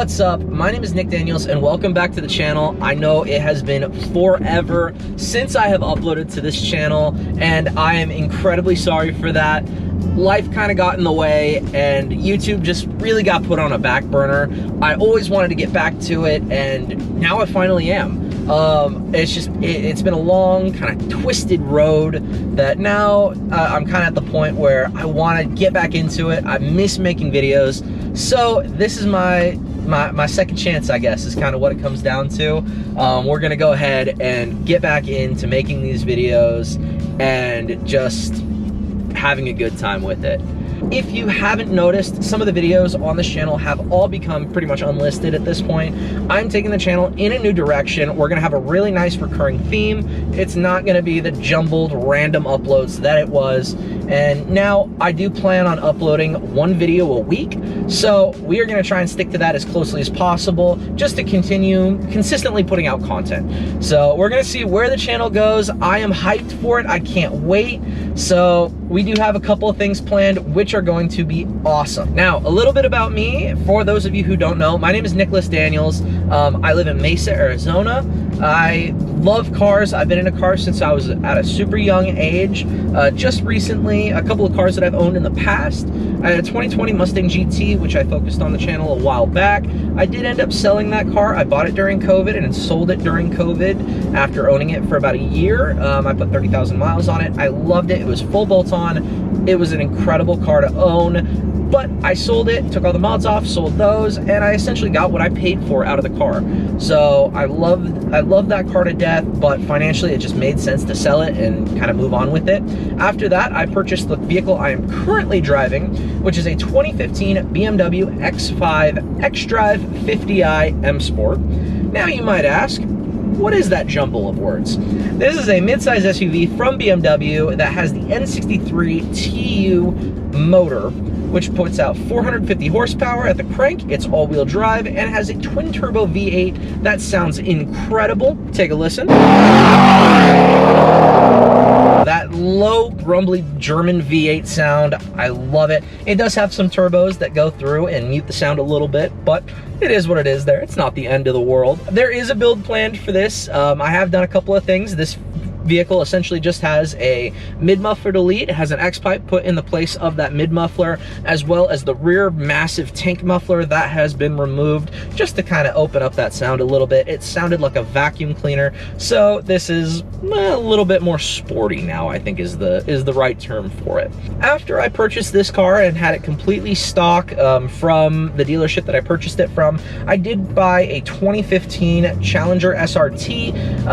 What's up? My name is Nick Daniels and welcome back to the channel. I know it has been forever since I have uploaded to this channel and I am incredibly sorry for that. Life kind of got in the way and YouTube just really got put on a back burner. I always wanted to get back to it and now I finally am. It's been a long kind of twisted road that now I'm kind of at the point where I want to get back into it. I miss making videos. So this is my second chance, I guess, is kind of what it comes down to. We're gonna go ahead and get back into making these videos and just having a good time with it. If you haven't noticed, some of the videos on this channel have all become pretty much unlisted at this point. I'm taking the channel in a new direction. We're gonna have a really nice recurring theme. It's not gonna be the jumbled random uploads that it was. And now I do plan on uploading one video a week. So we are gonna try and stick to that as closely as possible just to continue consistently putting out content. So we're gonna see where the channel goes. I am hyped for it, I can't wait. So we do have a couple of things planned which are going to be awesome. Now, a little bit about me, for those of you who don't know, my name is Nicholas Daniels. I live in Mesa, Arizona. I love cars. I've been into cars since I was at a super young age. Just recently, a couple of cars that I've owned in the past. I had a 2020 Mustang GT, which I focused on the channel a while back. I did end up selling that car. I bought it during COVID and then sold it during COVID after owning it for about a year. I put 30,000 miles on it. I loved it. It was full bolt-on. It was an incredible car to own. But I sold it, took all the mods off, sold those, and I essentially got what I paid for out of the car. So I love that car to death, but financially it just made sense to sell it and kind of move on with it. After that, I purchased the vehicle I am currently driving, which is a 2015 BMW X5 xDrive 50i M Sport. Now you might ask, what is that jumble of words? This is a midsize SUV from BMW that has the N63 TU motor, which puts out 450 horsepower at the crank. It's all-wheel drive and has a twin-turbo V8 that sounds incredible. Take a listen. That low, grumbly German V8 sound, I love it. It does have some turbos that go through and mute the sound a little bit, but it is what it is there. It's not the end of the world. There is a build planned for this. I have done a couple of things. This vehicle essentially just has a mid-muffler delete. It has an X-pipe put in the place of that mid-muffler, as well as the rear massive tank muffler that has been removed just to kind of open up that sound a little bit. It sounded like a vacuum cleaner, so this is a little bit more sporty now, I think is the right term for it. After I purchased this car and had it completely stock from the dealership that I purchased it from, I did buy a 2015 Challenger SRT.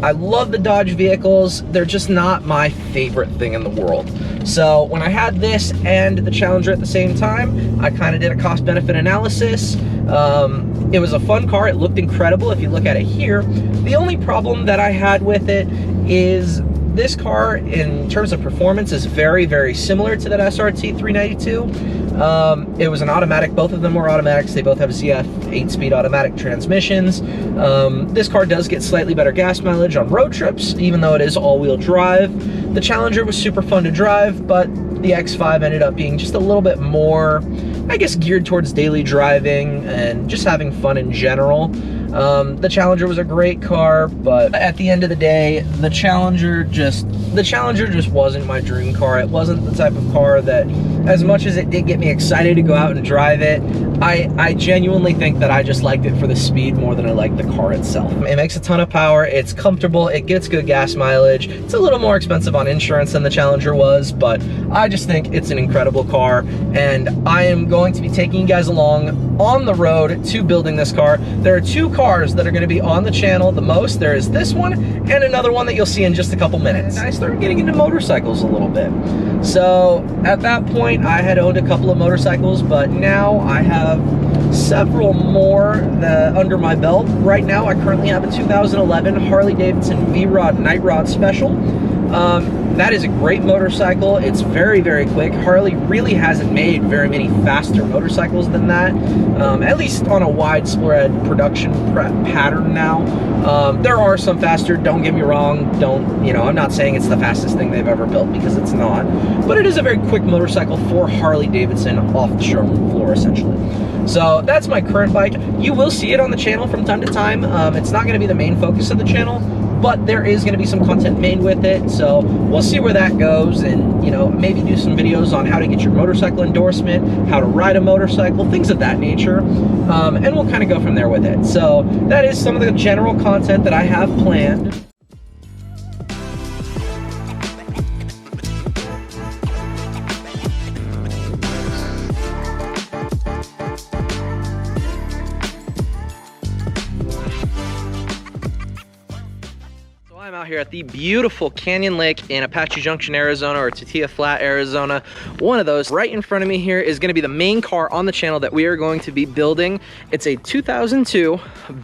I love the Dodge vehicles. They're just not my favorite thing in the world. So when I had this and the Challenger at the same time, I kind of did a cost-benefit analysis. It was a fun car. It looked incredible if you look at it here. The only problem that I had with it is this car, in terms of performance, is very, very similar to that SRT 392. It was an automatic. Both of them were automatics. They both have ZF 8-speed automatic transmissions. This car does get slightly better gas mileage on road trips, even though it is all-wheel drive. The Challenger was super fun to drive, but the X5 ended up being just a little bit more, I guess, geared towards daily driving and just having fun in general. The Challenger was a great car, but at the end of the day, the Challenger just wasn't my dream car. It wasn't the type of car that, as much as it did get me excited to go out and drive it, I genuinely think that I just liked it for the speed more than I liked the car itself. It makes a ton of power, it's comfortable, it gets good gas mileage. It's a little more expensive on insurance than the Challenger was, but I just think it's an incredible car, and I am going to be taking you guys along on the road to building this car. There are two cars that are going to be on the channel the most. There is this one and another one that you'll see in just a couple minutes. I started getting into motorcycles a little bit. So at that point, I had owned a couple of motorcycles, but now I have several more under my belt. Right now, I currently have a 2011 Harley-Davidson V-Rod Night Rod Special. That is a great motorcycle. It's very, very quick. Harley really hasn't made very many faster motorcycles than that, at least on a widespread production pattern now. There are some faster, don't get me wrong. I'm not saying it's the fastest thing they've ever built, because it's not, but it is a very quick motorcycle for Harley Davidson off the showroom floor, essentially. So that's my current bike. You will see it on the channel from time to time. It's not going to be the main focus of the channel, but there is going to be some content made with it, so we'll see where that goes, and maybe do some videos on how to get your motorcycle endorsement, how to ride a motorcycle, things of that nature, and we'll kind of go from there with it. So that is some of the general content that I have planned. I'm out here at the beautiful Canyon Lake in Apache Junction, Arizona, or Tortilla Flat, Arizona. One of those. Right in front of me here is going to be the main car on the channel that we are going to be building. It's a 2002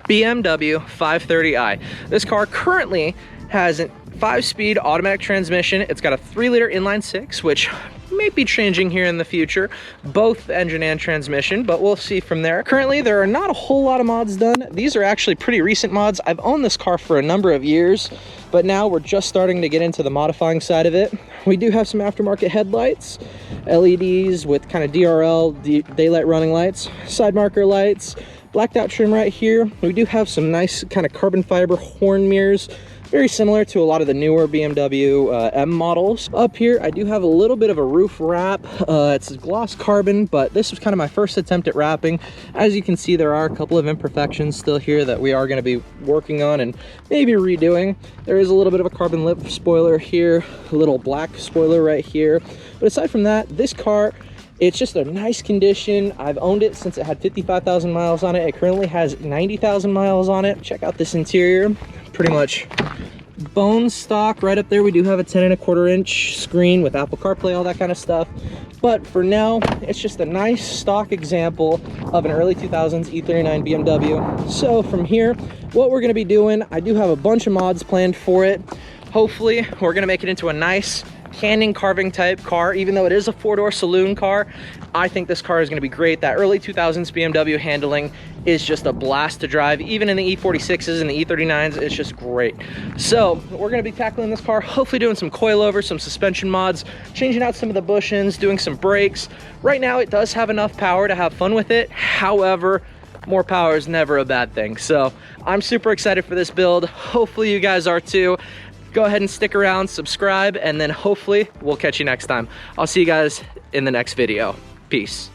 BMW 530i. This car currently has a 5-speed automatic transmission. It's got a 3-liter inline 6, which may be changing here in the future, both engine and transmission, but we'll see from there. Currently, there are not a whole lot of mods done. These are actually pretty recent mods. I've owned this car for a number of years, but now we're just starting to get into the modifying side of it. We do have some aftermarket headlights, LEDs with kind of DRL, daylight running lights, side marker lights, blacked out trim right here. We do have some nice kind of carbon fiber horn mirrors, very similar to a lot of the newer BMW M models. Up here, I do have a little bit of a roof wrap. It's gloss carbon, but this was kind of my first attempt at wrapping. As you can see, there are a couple of imperfections still here that we are going to be working on and maybe redoing. There is a little bit of a carbon lip spoiler here, a little black spoiler right here. But aside from that, this car, it's just a nice condition. I've owned it since it had 55,000 miles on it. It currently has 90,000 miles on it. Check out this interior. Pretty much bone stock. Right up there, we do have a 10¼ inch screen with Apple CarPlay, all that kind of stuff. But for now, it's just a nice stock example of an early 2000s E39 BMW. So from here, what we're going to be doing, I do have a bunch of mods planned for it. Hopefully, we're going to make it into a nice canyon carving type car. Even though it is a 4-door saloon car, I think this car is going to be great. That early 2000s BMW handling is just a blast to drive. Even in the E46s and the E39s, it's just great. So we're going to be tackling this car, hopefully doing some coilover, some suspension mods, changing out some of the bushings, doing some brakes. Right now it does have enough power to have fun with it. However, more power is never a bad thing. So I'm super excited for this build. Hopefully you guys are too. Go ahead and stick around, subscribe, and then hopefully we'll catch you next time. I'll see you guys in the next video. Peace.